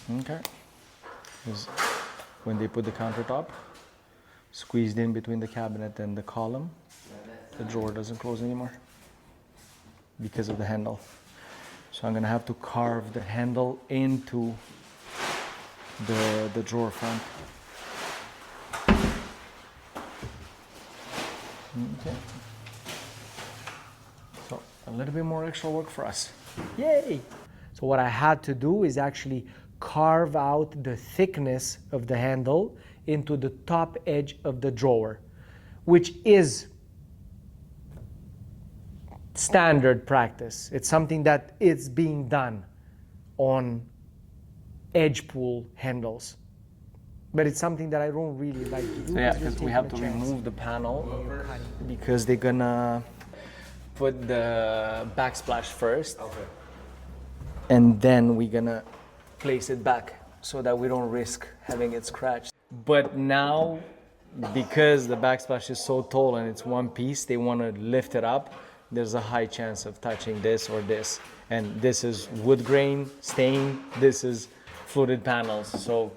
Okay. When they put the countertop squeezed in between the cabinet and the column, the drawer doesn't close anymore because of the handle. So I'm gonna have to carve the handle into the drawer front. Okay. So a little bit more extra work for us. Yay! So what I had to do is actually carve out the thickness of the handle into the top edge of the drawer, which is standard practice. It's something that is being done on edge pull handles. But it's something that I don't really like to do. So yeah, because we have to remove the panel because they're gonna put the backsplash first. Okay. And then we're gonna place it back so that we don't risk having it scratched. But now, because the backsplash is so tall and it's one piece, they want to lift it up. There's a high chance of touching this or this. And this is wood grain, stain, this is fluted panels. So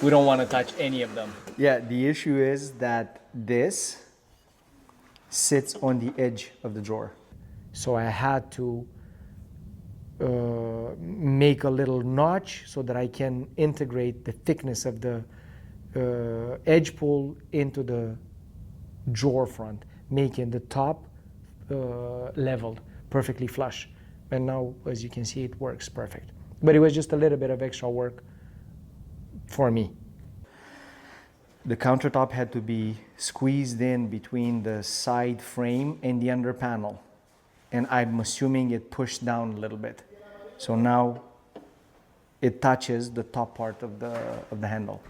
we don't want to touch any of them. Yeah, the issue is that this sits on the edge of the drawer. So I had to make a little notch so that I can integrate the thickness of the edge pull into the drawer front, making the top leveled, perfectly flush. And now, as you can see, it works perfect. But it was just a little bit of extra work for me. The countertop had to be squeezed in between the side frame and the under panel. And I'm assuming it pushed down a little bit. So now it touches the top part of the handle,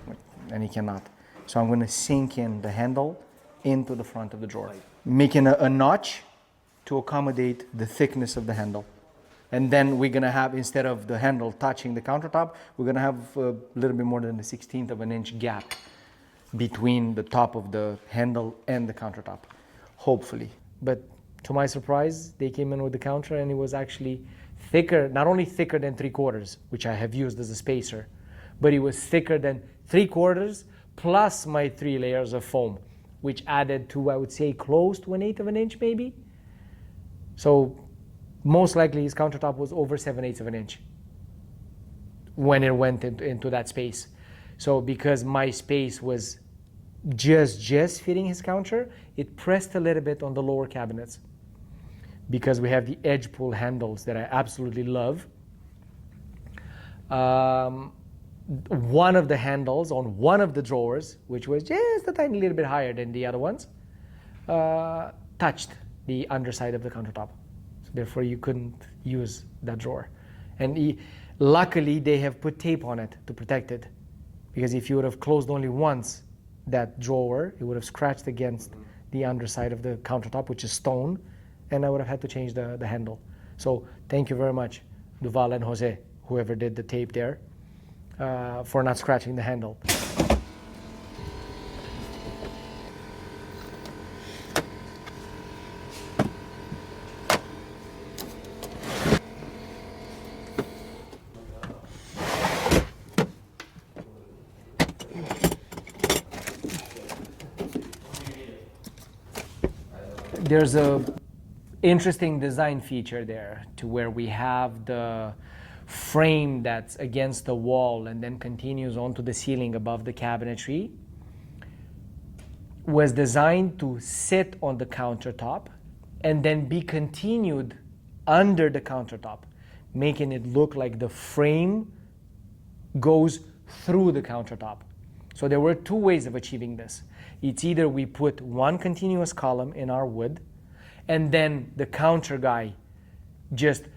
and it cannot. So I'm going to sink in the handle into the front of the drawer, making a notch to accommodate the thickness of the handle. And then we're going to have, instead of the handle touching the countertop, we're going to have a little bit more than a 1/16 of an inch gap between the top of the handle and the countertop, hopefully. But to my surprise, they came in with the counter and it was actually thicker, not only thicker than 3/4, which I have used as a spacer, but it was thicker than 3/4 plus my 3 layers of foam, which added to, I would say, close to 1/8 of an inch maybe. So most likely his countertop was over 7/8 of an inch when it went into that space. So because my space was just fitting his counter, it pressed a little bit on the lower cabinets. Because we have the edge pull handles that I absolutely love. One of the handles on one of the drawers, which was just a tiny little bit higher than the other ones, touched the underside of the countertop. So therefore you couldn't use that drawer. And luckily they have put tape on it to protect it. Because if you would have closed only once that drawer, it would have scratched against the underside of the countertop, which is stone, and I would have had to change the handle. So thank you very much, Duval and Jose, whoever did the tape there, for not scratching the handle. There's a interesting design feature there to where we have the frame that's against the wall and then continues onto the ceiling above the cabinetry. Was designed to sit on the countertop and then be continued under the countertop, making it look like the frame goes through the countertop. So there were two ways of achieving this. It's either we put one continuous column in our wood, and then the counter guy just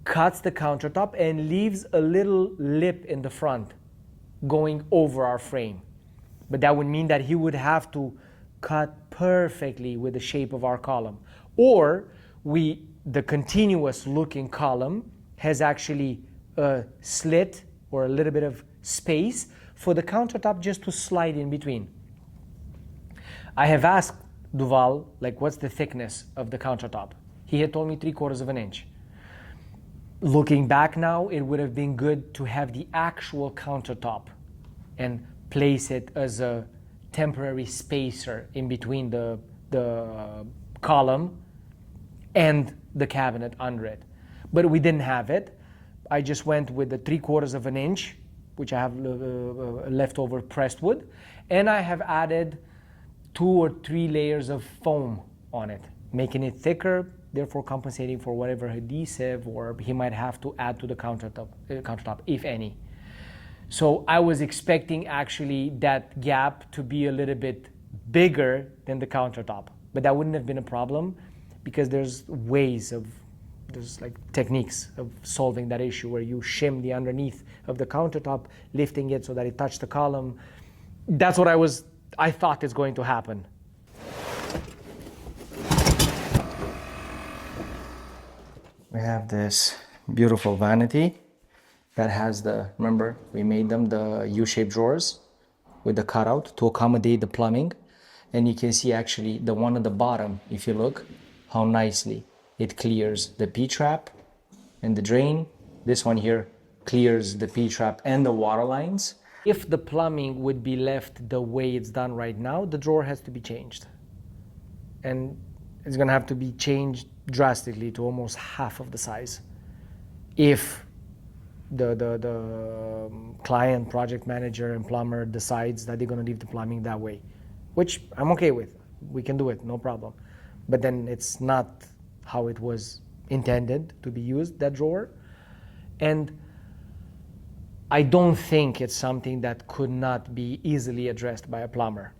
cuts the countertop and leaves a little lip in the front going over our frame. But that would mean that he would have to cut perfectly with the shape of our column. Or the continuous looking column has actually a slit or a little bit of space for the countertop just to slide in between. I have asked Duval, like, what's the thickness of the countertop? He had told me 3/4 of an inch. Looking back now, it would have been good to have the actual countertop and place it as a temporary spacer in between the column and the cabinet under it. But we didn't have it. I just went with the 3/4 of an inch, which I have leftover pressed wood, and I have added 2 or 3 layers of foam on it, making it thicker, therefore compensating for whatever adhesive or he might have to add to the countertop, if any. So I was expecting actually that gap to be a little bit bigger than the countertop, but that wouldn't have been a problem because there's like techniques of solving that issue where you shim the underneath of the countertop, lifting it so that it touched the column. That's what I thought is going to happen. We have this beautiful vanity that has remember, we made them the U-shaped drawers with the cutout to accommodate the plumbing. And you can see actually the one at the bottom, if you look, how nicely it clears the P-trap and the drain. This one here clears the P-trap and the water lines. If the plumbing would be left the way it's done right now, the drawer has to be changed. And it's gonna have to be changed drastically to almost half of the size. If the client, project manager, and plumber decides that they're gonna leave the plumbing that way, which I'm okay with. We can do it, no problem. But then it's not how it was intended to be used, that drawer. And I don't think it's something that could not be easily addressed by a plumber.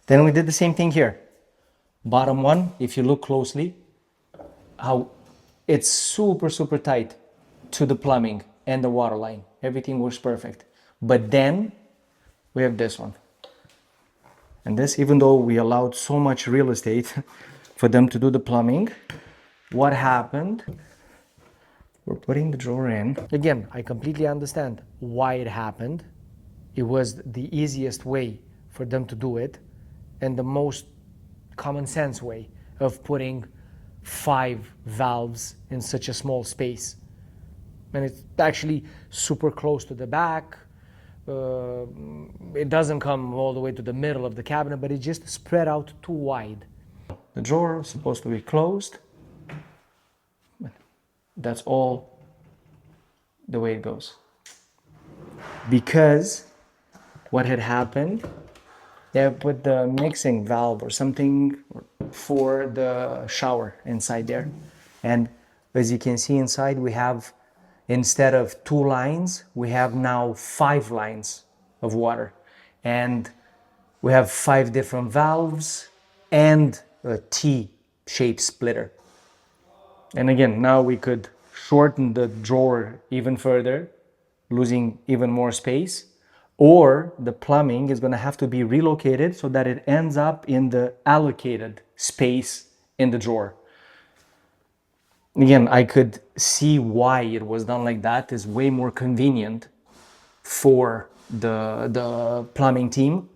Then we did the same thing here. Bottom one, if you look closely, how it's super, super tight to the plumbing and the water line. Everything works perfect. But then we have this one. And this, even though we allowed so much real estate for them to do the plumbing, what happened? We're putting the drawer in. Again, I completely understand why it happened. It was the easiest way for them to do it and the most common sense way of putting 5 valves in such a small space. And it's actually super close to the back. It doesn't come all the way to the middle of the cabinet, but it just spread out too wide. The drawer is supposed to be closed. That's all the way it goes. Because what had happened, they have put the mixing valve or something for the shower inside there. And as you can see inside, we have, instead of 2 lines, we have now 5 lines of water. And we have 5 different valves and a T-shaped splitter. And again, now we could shorten the drawer even further, losing even more space, or the plumbing is going to have to be relocated so that it ends up in the allocated space in the drawer. Again, I could see why it was done like that. It's way more convenient for the plumbing team,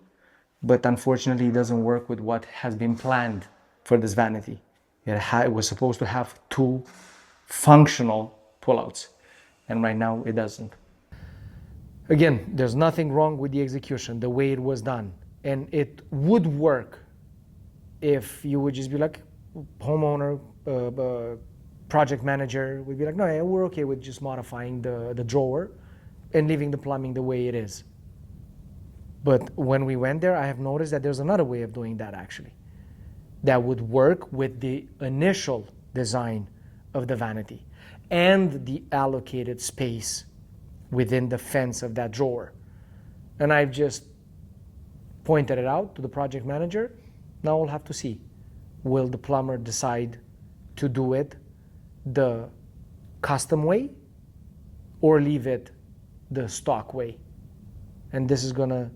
but unfortunately it doesn't work with what has been planned for this vanity. It was supposed to have 2 functional pullouts, and right now it doesn't. Again, there's nothing wrong with the execution, the way it was done, and it would work if you would just be like, homeowner, project manager would be like, no, yeah, we're okay with just modifying the drawer and leaving the plumbing the way it is. But when we went there, I have noticed that there's another way of doing that actually, that would work with the initial design of the vanity and the allocated space within the fence of that drawer. And I've just pointed it out to the project manager. Now we'll have to see. Will the plumber decide to do it the custom way or leave it the stock way? And this is gonna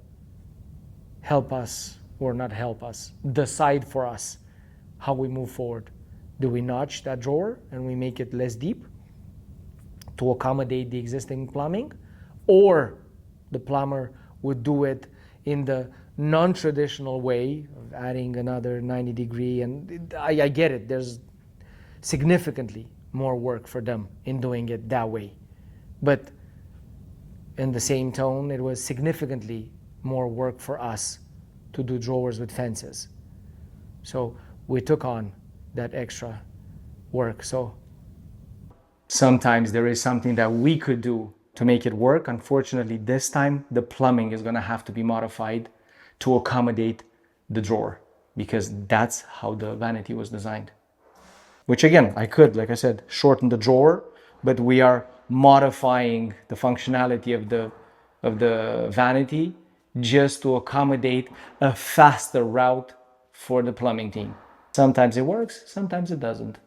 help us, or not help us, decide for us how we move forward. Do we notch that drawer and we make it less deep to accommodate the existing plumbing, or the plumber would do it in the non-traditional way of adding another 90-degree? And I get it, there's significantly more work for them in doing it that way. But in the same tone, it was significantly more work for us to do drawers with fences. So we took on that extra work. So sometimes there is something that we could do to make it work. Unfortunately, this time the plumbing is going to have to be modified to accommodate the drawer, because that's how the vanity was designed. Which again, I could, like I said, shorten the drawer, but we are modifying the functionality of the vanity just to accommodate a faster route for the plumbing team. Sometimes it works, sometimes it doesn't.